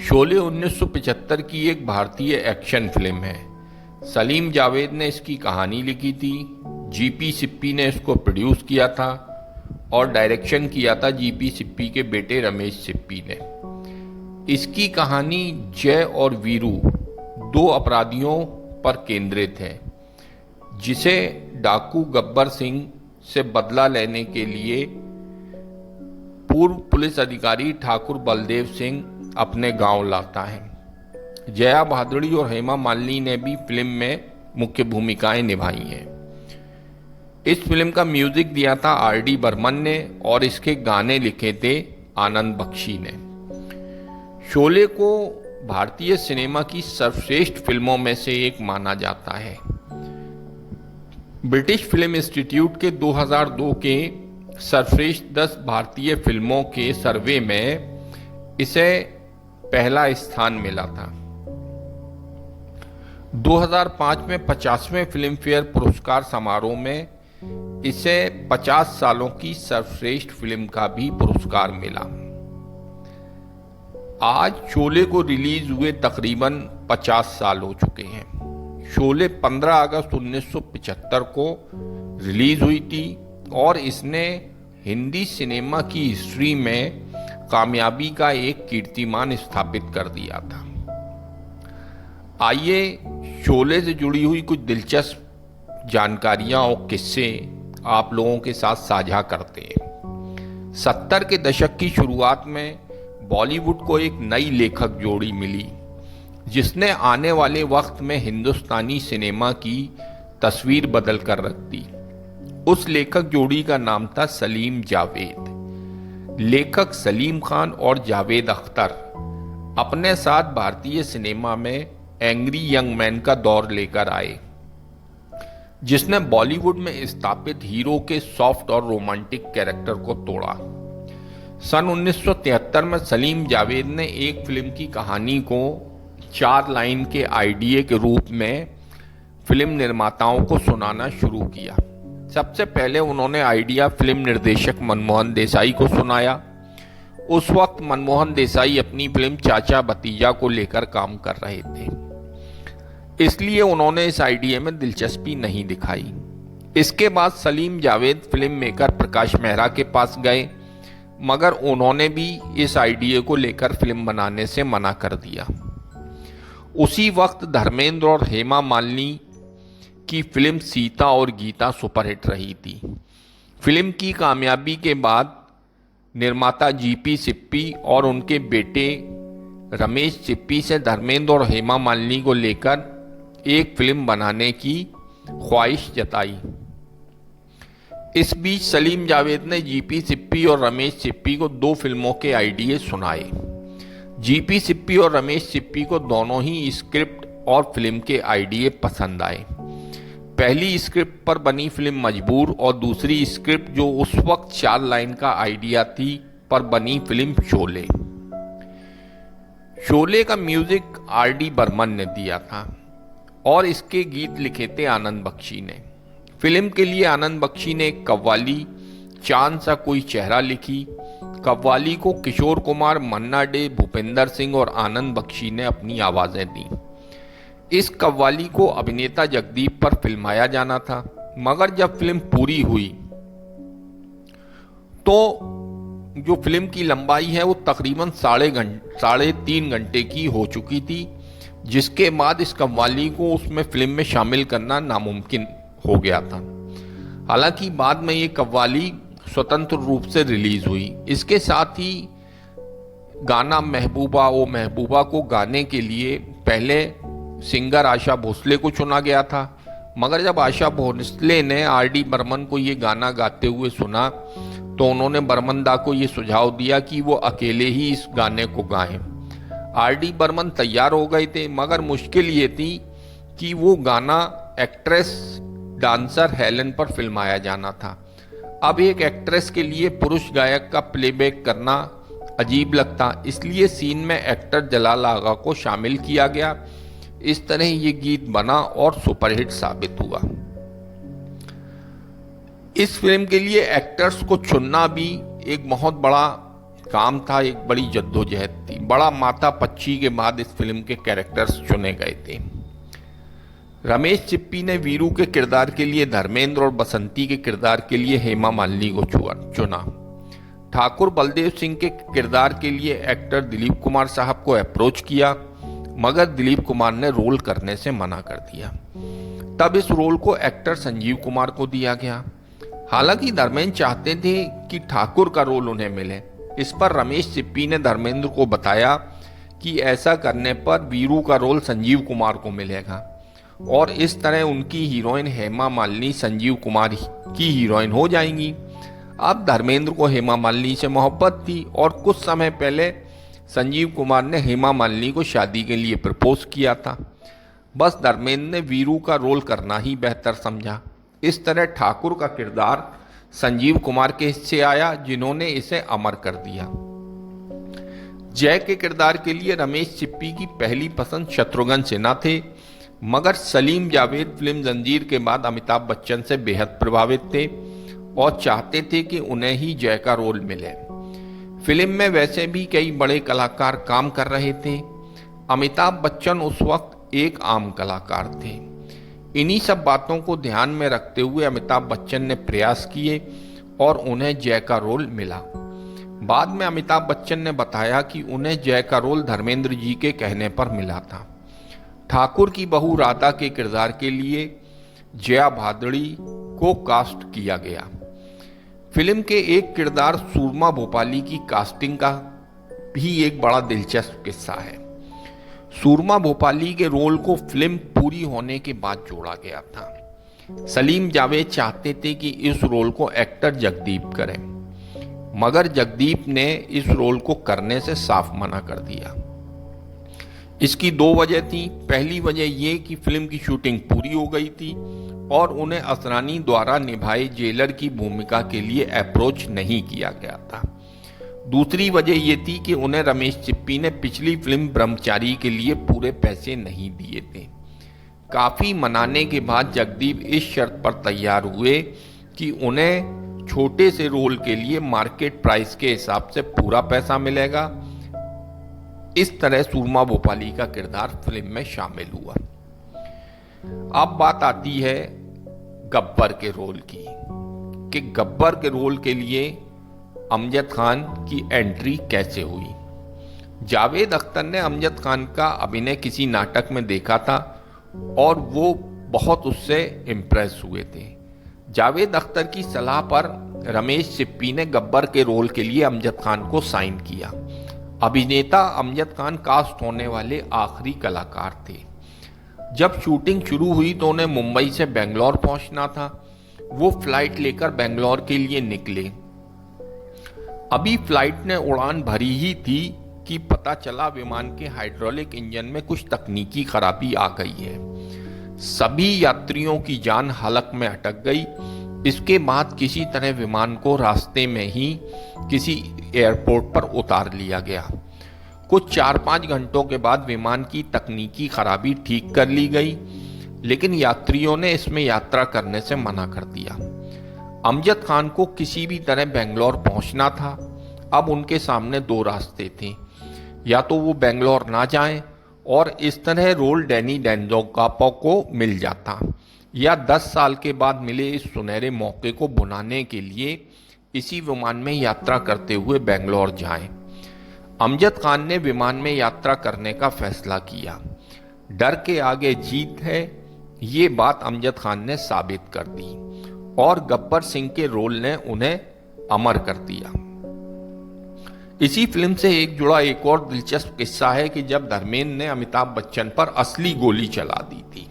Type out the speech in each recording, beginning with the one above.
शोले 1975 की एक भारतीय एक्शन फिल्म है। सलीम जावेद ने इसकी कहानी लिखी थी। जीपी सिप्पी ने इसको प्रोड्यूस किया था और डायरेक्शन किया था जीपी सिप्पी के बेटे रमेश सिप्पी ने। इसकी कहानी जय और वीरू दो अपराधियों पर केंद्रित है, जिसे डाकू गब्बर सिंह से बदला लेने के लिए पूर्व पुलिस अधिकारी ठाकुर बलदेव सिंह अपने गांव लाता है। जया भादुड़ी और हेमा मालिनी ने भी फिल्म में मुख्य भूमिकाएं निभाई हैं। इस फिल्म का म्यूजिक दिया था आर.डी. बर्मन ने और इसके गाने लिखे थे आनंद बख्शी ने। शोले को भारतीय सिनेमा की सर्वश्रेष्ठ फिल्मों में से एक माना जाता है। ब्रिटिश फिल्म इंस्टीट्यूट के 2002 के सर्वश्रेष्ठ 10 भारतीय फिल्मों के सर्वे में इसे पहला स्थान मिला था। 2005 में 50वें फिल्म फेयर पुरस्कार समारोह में इसे 50 सालों की सर्वश्रेष्ठ फिल्म का भी पुरस्कार मिला। आज शोले को रिलीज हुए तकरीबन 50 साल हो चुके हैं। शोले 15 अगस्त 1975 को रिलीज हुई थी और इसने हिंदी सिनेमा की हिस्ट्री में कामयाबी का एक कीर्तिमान स्थापित कर दिया था। आइए शोले से जुड़ी हुई कुछ दिलचस्प जानकारियां और किस्से आप लोगों के साथ साझा करते हैं। 70 के दशक की शुरुआत में बॉलीवुड को एक नई लेखक जोड़ी मिली, जिसने आने वाले वक्त में हिंदुस्तानी सिनेमा की तस्वीर बदल कर रख दी। उस लेखक जोड़ी का नाम था सलीम जावेद। लेखक सलीम खान और जावेद अख्तर अपने साथ भारतीय सिनेमा में एंग्री यंग मैन का दौर लेकर आए, जिसने बॉलीवुड में स्थापित हीरो के सॉफ्ट और रोमांटिक कैरेक्टर को तोड़ा। सन 1973 में सलीम जावेद ने एक फिल्म की कहानी को 4 लाइन के आइडिया के रूप में फिल्म निर्माताओं को सुनाना शुरू किया। सबसे पहले उन्होंने आइडिया फिल्म निर्देशक मनमोहन देसाई को सुनाया। उस वक्त मनमोहन देसाई अपनी फिल्म चाचा भतीजा को लेकर काम कर रहे थे, इसलिए उन्होंने इस आइडिया में दिलचस्पी नहीं दिखाई। इसके बाद सलीम जावेद फिल्म मेकर प्रकाश मेहरा के पास गए, मगर उन्होंने भी इस आइडिया को लेकर फिल्म बनाने से मना कर दिया। उसी वक्त धर्मेंद्र और हेमा मालिनी की फिल्म सीता और गीता सुपरहिट रही थी। फिल्म की कामयाबी के बाद निर्माता जीपी सिप्पी और उनके बेटे रमेश सिप्पी से धर्मेंद्र और हेमा मालिनी को लेकर एक फिल्म बनाने की ख्वाहिश जताई। इस बीच सलीम जावेद ने जीपी सिप्पी और रमेश सिप्पी को 2 फिल्मों के आइडिया सुनाए। जीपी सिप्पी और रमेश सिप्पी को दोनों ही स्क्रिप्ट और फिल्म के आइडिया पसंद आए। पहली स्क्रिप्ट पर बनी फिल्म मजबूर और दूसरी स्क्रिप्ट जो उस वक्त 4 लाइन का आइडिया थी पर बनी फिल्म शोले। शोले का म्यूजिक आर.डी. बर्मन ने दिया था और इसके गीत लिखे थे आनंद बख्शी ने। फिल्म के लिए आनंद बख्शी ने एक कव्वाली चांद सा कोई चेहरा लिखी। कव्वाली को किशोर कुमार, मन्ना डे, भूपेंद्र सिंह और आनंद बख्शी ने अपनी आवाजें दी। इस कव्वाली को अभिनेता जगदीप पर फिल्माया जाना था, मगर जब फिल्म पूरी हुई तो जो फिल्म की लंबाई है वो तकरीबन 3.5 घंटे की हो चुकी थी, जिसके बाद इस कव्वाली को उसमें फिल्म में शामिल करना नामुमकिन हो गया था। हालांकि बाद में ये कव्वाली स्वतंत्र रूप से रिलीज हुई। इसके साथ ही गाना महबूबा ओ महबूबा को गाने के लिए पहले सिंगर आशा भोसले को चुना गया था, मगर जब आशा भोसले ने आर.डी. बर्मन को ये गाना गाते हुए सुना तो उन्होंने बर्मन दा को ये सुझाव दिया कि वो अकेले ही इस गाने को गाएं। आर.डी. बर्मन तैयार हो गए थे, मगर मुश्किल ये थी कि वो गाना एक्ट्रेस डांसर हेलन पर फिल्माया जाना था। अब एक एक्ट्रेस के लिए पुरुष गायक का प्लेबैक करना अजीब लगता, इसलिए सीन में एक्टर जलाल आगा को शामिल किया गया। इस तरह ये गीत बना और सुपरहिट साबित हुआ। इस फिल्म के लिए एक्टर्स को चुनना भी एक बहुत बड़ा काम था, एक बड़ी जद्दोजहद थी। बड़ा माथा पच्ची के बाद इस फिल्म के कैरेक्टर्स चुने गए थे। रमेश सिप्पी ने वीरू के किरदार के लिए धर्मेंद्र और बसंती के किरदार के लिए हेमा मालिनी को चुना। ठाकुर बलदेव सिंह के किरदार के लिए एक्टर दिलीप कुमार साहब को अप्रोच किया, मगर दिलीप कुमार ने रोल करने से मना कर दिया। तब इस रोल को एक्टर संजीव कुमार को दिया गया। हालांकि धर्मेंद्र चाहते थे कि ठाकुर का रोल उन्हें मिले। इस पर रमेश सिप्पी ने धर्मेंद्र को बताया कि ऐसा करने पर वीरू का रोल संजीव कुमार को मिलेगा, और इस तरह उनकी हीरोइन हेमा मालिनी संजीव कुमार की हीरोइन हो जाएंगी। अब धर्मेंद्र को हेमा मालिनी से मोहब्बत थी, और कुछ समय पहले संजीव कुमार ने हेमा मालिनी को शादी के लिए प्रपोज किया था। बस धर्मेंद्र ने वीरू का रोल करना ही बेहतर समझा। इस तरह ठाकुर का किरदार संजीव कुमार के हिस्से आया, जिन्होंने इसे अमर कर दिया। जय के किरदार के लिए रमेश सिप्पी की पहली पसंद शत्रुघ्न सिन्हा थे, मगर सलीम जावेद फिल्म जंजीर के बाद अमिताभ बच्चन से बेहद प्रभावित थे और चाहते थे कि उन्हें ही जय का रोल मिले। फिल्म में वैसे भी कई बड़े कलाकार काम कर रहे थे। अमिताभ बच्चन उस वक्त एक आम कलाकार थे। इन्हीं सब बातों को ध्यान में रखते हुए अमिताभ बच्चन ने प्रयास किए और उन्हें जय का रोल मिला। बाद में अमिताभ बच्चन ने बताया कि उन्हें जय का रोल धर्मेंद्र जी के कहने पर मिला था। ठाकुर की बहू राधा के किरदार के लिए जया भादड़ी को कास्ट किया गया। फिल्म के एक किरदार सूरमा भोपाली की कास्टिंग का भी एक बड़ा दिलचस्प किस्सा है। सूरमा भोपाली के रोल को फिल्म पूरी होने के बाद जोड़ा गया था। सलीम जावेद चाहते थे कि इस रोल को एक्टर जगदीप करें, मगर जगदीप ने इस रोल को करने से साफ मना कर दिया। इसकी दो वजह थी। पहली वजह ये कि फिल्म की शूटिंग पूरी हो गई थी और उन्हें असरानी द्वारा निभाए जेलर की भूमिका के लिए अप्रोच नहीं किया गया था। दूसरी वजह ये थी कि उन्हें रमेश सिप्पी ने पिछली फिल्म ब्रह्मचारी के लिए पूरे पैसे नहीं दिए थे। काफी मनाने के बाद जगदीप इस शर्त पर तैयार हुए कि उन्हें छोटे से रोल के लिए मार्केट प्राइस के हिसाब से पूरा पैसा मिलेगा। इस तरह सूरमा भोपाली का किरदार फिल्म में शामिल हुआ। अब बात आती है गब्बर के रोल की, कि गब्बर के रोल के लिए अमजद खान की एंट्री कैसे हुई। जावेद अख्तर ने अमजद खान का अभिनय किसी नाटक में देखा था और वो बहुत उससे इम्प्रेस हुए थे। जावेद अख्तर की सलाह पर रमेश सिप्पी ने गब्बर के रोल के लिए अमजद खान को साइन किया। अभिनेता अमजद खान कास्ट होने वाले आखिरी कलाकार थे। जब शूटिंग शुरू हुई तो उन्हें मुंबई से बेंगलोर पहुंचना था। वो फ्लाइट लेकर बेंगलोर के लिए निकले। अभी फ्लाइट ने उड़ान भरी ही थी कि पता चला विमान के हाइड्रोलिक इंजन में कुछ तकनीकी खराबी आ गई है। सभी यात्रियों की जान हलक में अटक गई। इसके बाद किसी तरह विमान को रास्ते में ही किसी एयरपोर्ट पर उतार लिया गया। कुछ 4-5 घंटों के बाद विमान की तकनीकी खराबी ठीक कर ली गई, लेकिन यात्रियों ने इसमें यात्रा करने से मना कर दिया। अमजद खान को किसी भी तरह बेंगलोर पहुंचना था। अब उनके सामने दो रास्ते थे, या तो वो बेंगलोर ना जाएं और इस तरह रोल डैनी डेंजोंगपा को मिल जाता, या 10 साल के बाद मिले इस सुनहरे मौके को भुनाने के लिए इसी विमान में यात्रा करते हुए बेंगलोर जाएं। अमजद खान ने विमान में यात्रा करने का फैसला किया। डर के आगे जीत है, ये बात अमजद खान ने साबित कर दी और गब्बर सिंह के रोल ने उन्हें अमर कर दिया। इसी फिल्म से जुड़ा एक और दिलचस्प किस्सा है कि जब धर्मेंद्र ने अमिताभ बच्चन पर असली गोली चला दी थी।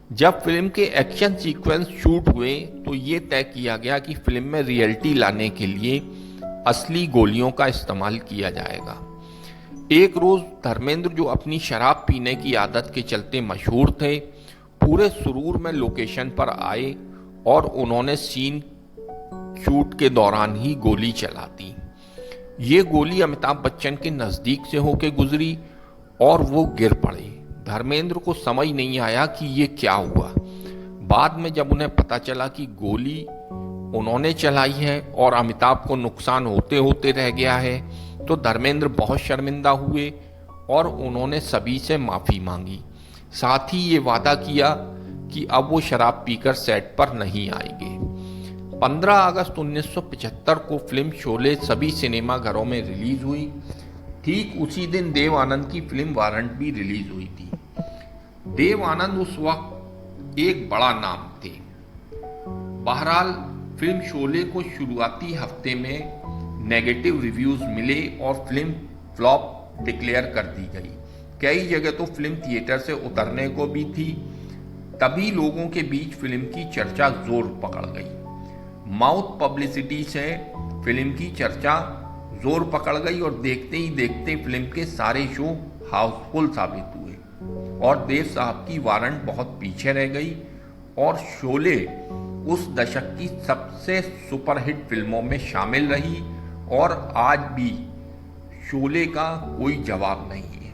जब फिल्म के एक्शन सीक्वेंस शूट हुए तो ये तय किया गया कि फिल्म में रियलिटी लाने के लिए असली गोलियों का इस्तेमाल किया जाएगा। एक रोज धर्मेंद्र, जो अपनी शराब पीने की आदत के चलते मशहूर थे, पूरे सुरूर में लोकेशन पर आए और उन्होंने सीन शूट के दौरान ही गोली चला दी। ये गोली अमिताभ बच्चन के नजदीक से होकर गुजरी और वो गिर पड़े। धर्मेंद्र को समझ नहीं आया कि ये क्या हुआ। बाद में जब उन्हें पता चला कि गोली उन्होंने चलाई है और अमिताभ को नुकसान होते होते रह गया है, तो धर्मेंद्र बहुत शर्मिंदा हुए और उन्होंने सभी से माफ़ी मांगी। साथ ही ये वादा किया कि अब वो शराब पीकर सेट पर नहीं आएंगे। 15 अगस्त 1975 को फिल्म शोले सभी सिनेमाघरों में रिलीज हुई। ठीक उसी दिन देव आनंद की फिल्म वारंट भी रिलीज हुई थी। देव आनंद उस वक्त एक बड़ा नाम थे। बहरहाल फिल्म शोले को शुरुआती हफ्ते में नेगेटिव रिव्यूज मिले और फिल्म फ्लॉप डिक्लेयर कर दी गई। कई जगह तो फिल्म थिएटर से उतरने को भी थी। तभी लोगों के बीच फिल्म की चर्चा जोर पकड़ गई। माउथ पब्लिसिटी से फिल्म की चर्चा जोर पकड़ गई और देखते ही देखते फिल्म के सारे शो हाउसफुल साबित हुए और देव साहब की वारंट बहुत पीछे रह गई और शोले उस दशक की सबसे सुपरहिट फिल्मों में शामिल रही और आज भी शोले का कोई जवाब नहीं है।